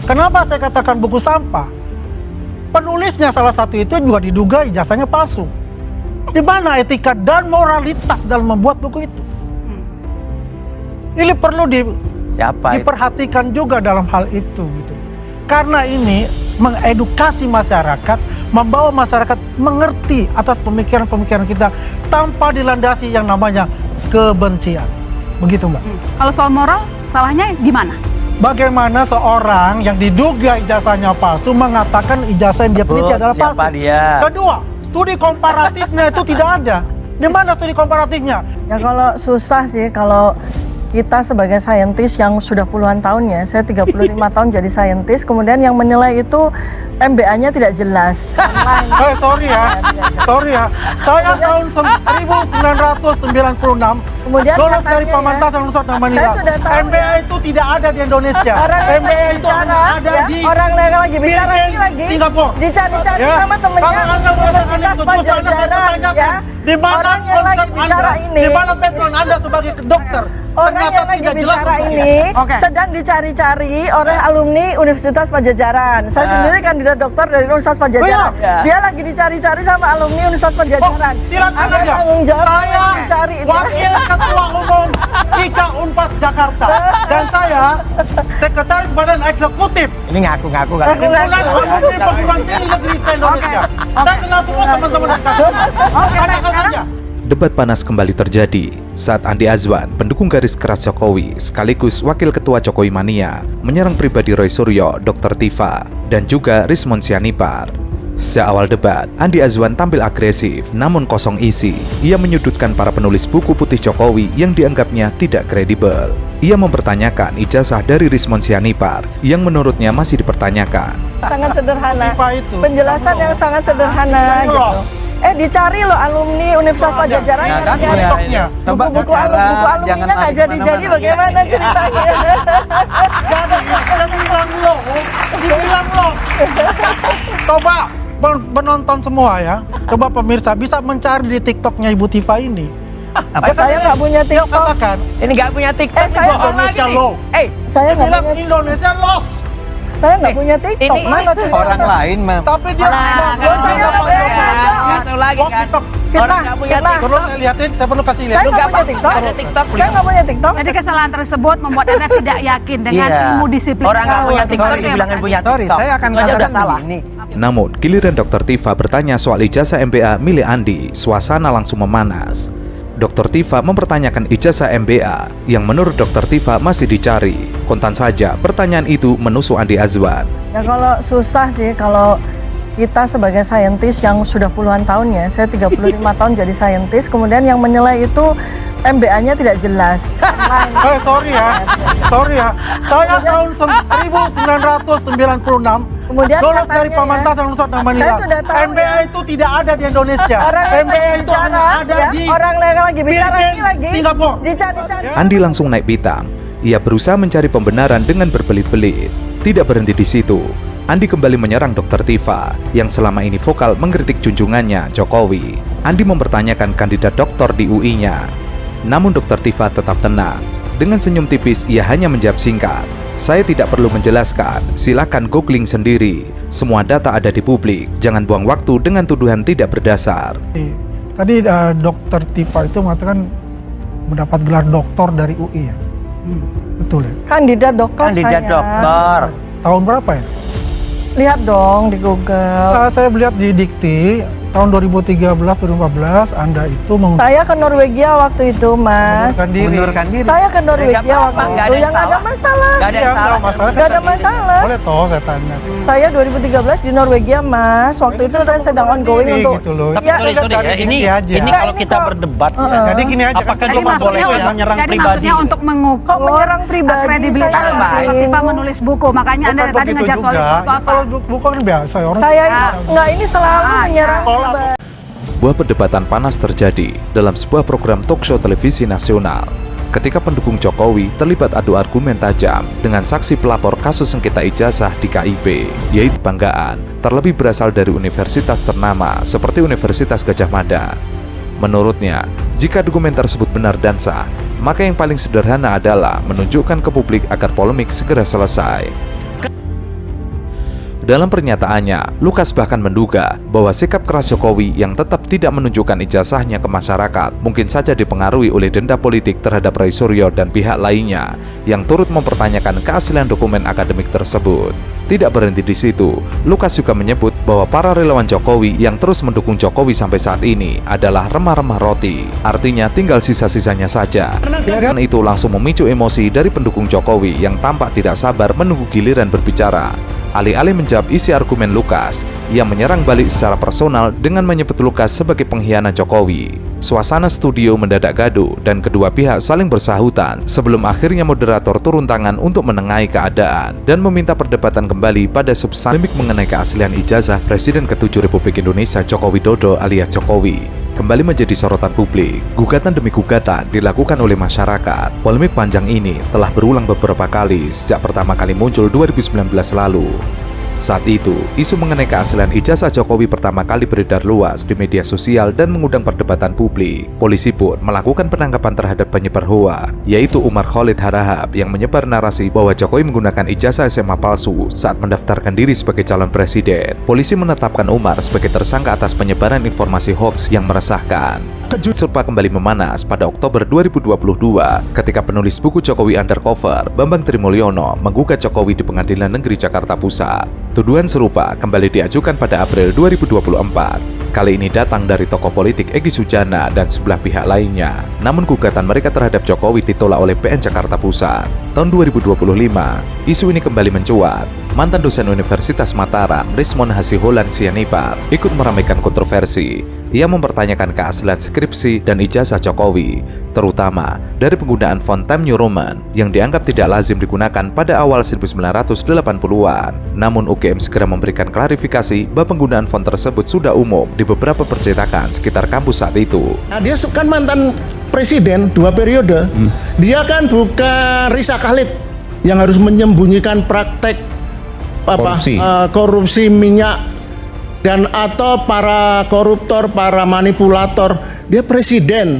Kenapa saya katakan buku sampah? Penulisnya salah satu itu juga diduga ijazahnya palsu. Di mana etika dan moralitas dalam membuat buku itu? Ini perlu diperhatikan juga dalam hal itu gitu. Karena ini mengedukasi masyarakat, membawa masyarakat mengerti atas pemikiran-pemikiran kita tanpa dilandasi yang namanya kebencian. Begitu, Mbak. Kalau soal moral, salahnya di mana? Bagaimana seorang yang diduga ijazahnya palsu mengatakan ijazah yang dia teliti adalah palsu? Siapa dia? Kedua, studi komparatifnya itu tidak ada. Di mana studi komparatifnya? Ya kalau susah sih, kalau kita sebagai saintis yang sudah puluhan tahun ya, saya 35 tahun jadi saintis, kemudian yang menilai itu MBA-nya tidak jelas. Sorry ya. Saya tahun 1996 kemudian lulus dari katanya Pamantasan Universitas Manila. saya sudah tahu MBA itu tidak ada di Indonesia. Orang MBA itu hanya ada ya, di orang yang lagi bicara ini lagi Singapura. dicari-cari Ya. sama temennya Kalau Anda Universitas Pajajaran ya. di mana Orang yang lagi konsep bicara Anda, ini, di mana background Anda sebagai dokter? orang Ternyata yang lagi tidak jelas bicara untuk ini Oke. sedang dicari-cari oleh alumni Universitas Pajajaran. Saya sendiri kandidat dokter dari Universitas Pajajaran. iya. Dia lagi dicari-cari sama alumni Universitas Pajajaran. Silakan Ada aja. tanggung jawab Saya yang dicari ini. wakil ketua umum IKA Unpad Jakarta dan saya sekretaris badan eksekutif Ini ngaku-ngaku kan? Himpunan Alumni Perguruan Tinggi Negeri se-Indonesia. Saya kenal semua teman-teman dekat. Tanyakan saja. Debat panas kembali terjadi saat Andi Azwan, pendukung garis keras Jokowi sekaligus Wakil Ketua Jokowi Mania, menyerang pribadi Roy Suryo, Dr. Tifa, dan juga Rismon Sianipar. Sejak awal debat, Andi Azwan tampil agresif namun kosong isi. Ia menyudutkan para penulis buku putih Jokowi yang dianggapnya tidak kredibel. Ia mempertanyakan ijazah dari Rismon Sianipar yang menurutnya masih dipertanyakan. Sangat sederhana. Tifa itu. Penjelasan yang sangat sederhana Itu loh. gitu. Dicari loh alumni Universitas Pajajaran Ya yang kan, nyari. ya. Coba Buku bicara, alumninya nggak jangan jadi lari bagaimana kemana-mana. ceritanya? Saya bilang loh. Coba penonton semua ya. Coba pemirsa bisa mencari di TikToknya Ibu Tifa ini. Saya nggak punya TikTok. Katakan Ini nggak punya TikTok. saya Indonesia low. Saya nggak Bilang punya, Indonesia lost. saya nggak punya TikTok. Ini Mas. orang lain mah. Tapi dia saya nggak punya TikTok. Itu lagi kan. TikTok. Fitnah, Orang nggak punya fitnah. Perlu saya lihatin, saya perlu kasih lihat. Saya nggak Nggak punya apa- TikTok. ada TikTok. Saya nggak punya TikTok. Jadi kesalahan tersebut membuat Anda tidak yakin dengan Iya. ilmu disiplin. Orang nggak punya Sorry. TikTok Sorry, dibilangin Mas punya Andi. TikTok. Saya akan Itu aja udah katakan salah. begini. Namun, giliran Dr. Tifa bertanya soal ijazah MBA milik Andi, suasana langsung memanas. Dr. Tifa mempertanyakan ijazah MBA yang menurut Dr. Tifa masih dicari. Kontan saja, pertanyaan itu menusuk Andi Azwan. Ya kalau susah sih, kalau kita sebagai saintis yang sudah puluhan tahun ya, saya 35 tahun jadi saintis, kemudian yang menilai itu MBA-nya tidak jelas. Sorry ya. Saya tahun 1996 Kemudian lulus dari katanya Pamantasan Universitas Manila. saya sudah tahu MBA itu tidak ada di Indonesia. orang yang MBA lagi itu hanya bicara ada ya, di orang yang lagi bicara ini Philippines, lagi Singapura. dicari-cari. Andi langsung naik pitam. Ia berusaha mencari pembenaran dengan berbelit-belit. Tidak berhenti di situ. Andi kembali menyerang Dr. Tifa yang selama ini vokal mengkritik junjungannya, Jokowi. Andi mempertanyakan kandidat doktor di UI-nya. Namun Dr. Tifa tetap tenang. Dengan senyum tipis, ia hanya menjawab singkat. Saya tidak perlu menjelaskan, silakan googling sendiri. Semua data ada di publik, jangan buang waktu dengan tuduhan tidak berdasar. Tadi Dr. Tifa itu mengatakan mendapat gelar doktor dari UI ya. Betul ya? Kandidat dokter Kandidat saya. dokter. Tahun berapa ya? Lihat dong di Google. Saya melihat di Dikti tahun 2013-2014 Anda itu Saya ke Norwegia waktu itu, Mas. Mundurkan diri. Saya ke Norwegia Nggak waktu apa-apa, nggak itu. ada yang Yang ada salah. masalah. Nggak ada yang salah. Nggak ada masalah. Boleh toh saya tanya. Saya 2013 di Norwegia, Mas. Waktu itu saya sedang ongoing untuk gitu loh. Iya, Sorry ya, ini aja. ini Nggak, kalau ini kita kok- berdebat, Jadi gini aja. apakah kan Jadi dia maksudnya boleh untuk menyerang jadi pribadi? maksudnya untuk mengukur Kok menyerang pribadi? kredibilitas Saya Dr. yakin. Tifa menulis buku. Makanya Anda Bukan tadi begitu ngejar soal juga. itu apa? Kalau bukan biasa orang. Saya nggak, ini selalu menyerang Kalau- pribadi. Sebuah perdebatan panas terjadi dalam sebuah program talkshow televisi nasional. Ketika pendukung Jokowi terlibat adu argumen tajam dengan saksi pelapor kasus sengketa ijazah di KIP, yaitu Banggaan, terlebih berasal dari universitas ternama seperti Universitas Gadjah Mada. Menurutnya, jika dokumen tersebut benar dan sah, maka yang paling sederhana adalah menunjukkan ke publik agar polemik segera selesai. Dalam pernyataannya, Lukas bahkan menduga bahwa sikap keras Jokowi yang tetap tidak menunjukkan ijazahnya ke masyarakat mungkin saja dipengaruhi oleh denda politik terhadap Roy Suryo dan pihak lainnya yang turut mempertanyakan keaslian dokumen akademik tersebut. Tidak berhenti di situ, Lukas juga menyebut bahwa para relawan Jokowi yang terus mendukung Jokowi sampai saat ini adalah remah-remah roti. Artinya tinggal sisa-sisanya saja. Karena itu langsung memicu emosi dari pendukung Jokowi yang tampak tidak sabar menunggu giliran berbicara. Alih-alih menjawab isi argumen Lukas, ia menyerang balik secara personal dengan menyebut Lukas sebagai pengkhianat Jokowi. Suasana studio mendadak gaduh dan kedua pihak saling bersahutan sebelum akhirnya moderator turun tangan untuk menengahi keadaan dan meminta perdebatan kembali pada substansi mengenai keaslian ijazah Presiden ke-7 Republik Indonesia Joko Widodo alias Jokowi. Kembali menjadi sorotan publik, gugatan demi gugatan dilakukan oleh masyarakat. Polemik panjang ini telah berulang beberapa kali sejak pertama kali muncul 2019 lalu. Saat itu, isu mengenai keaslian ijazah Jokowi pertama kali beredar luas di media sosial dan mengundang perdebatan publik. Polisi pun melakukan penangkapan terhadap penyebar hoaks, yaitu Umar Khalid Harahap yang menyebar narasi bahwa Jokowi menggunakan ijazah SMA palsu saat mendaftarkan diri sebagai calon presiden. Polisi menetapkan Umar sebagai tersangka atas penyebaran informasi hoaks yang meresahkan. Serupa kembali memanas pada Oktober 2022 ketika penulis buku Jokowi Undercover, Bambang Trimulyono, menggugat Jokowi di Pengadilan Negeri Jakarta Pusat. Tuduhan serupa kembali diajukan pada April 2024. Kali ini datang dari tokoh politik Egy Sujana dan sebelah pihak lainnya. Namun gugatan mereka terhadap Jokowi ditolak oleh PN Jakarta Pusat. Tahun 2025, isu ini kembali mencuat. Mantan dosen Universitas Mataram, Rismon Hasiholan Sianipar, ikut meramaikan kontroversi. Ia mempertanyakan keaslian skripsi dan ijazah Jokowi, terutama dari penggunaan font Times New Roman yang dianggap tidak lazim digunakan pada awal 1980-an. Namun UGM segera memberikan klarifikasi bahwa penggunaan font tersebut sudah umum di beberapa percetakan sekitar kampus saat itu. Nah, dia kan mantan presiden 2 periode. Dia kan bukan Risa Khalid yang harus menyembunyikan praktek korupsi minyak dan atau para koruptor, para manipulator. Dia presiden.